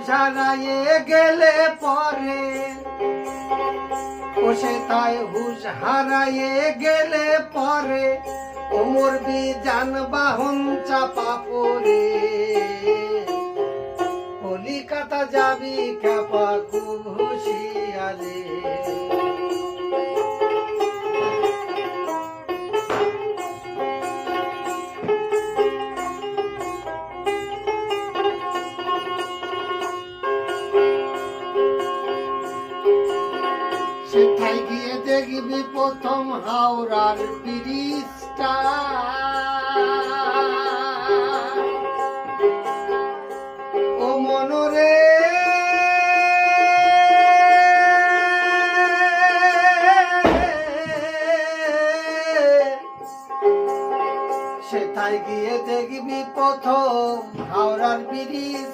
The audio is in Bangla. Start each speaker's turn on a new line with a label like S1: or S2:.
S1: হুশ হারায়ে গেলে পরে, ও সেথায় হুশ হারায়ে গেলে পরে, ও মরবি যানবাহন চাপা পড়ে। কলিকাতা যাবি খেপা খুব হুঁশিয়ারে। সেথায় গিয়ে দেখবি প্রথম হাওড়ার ব্রিজটা, ও মনরে সেথায় গিয়ে দেখবি প্রথম হাওড়ার ব্রিজ।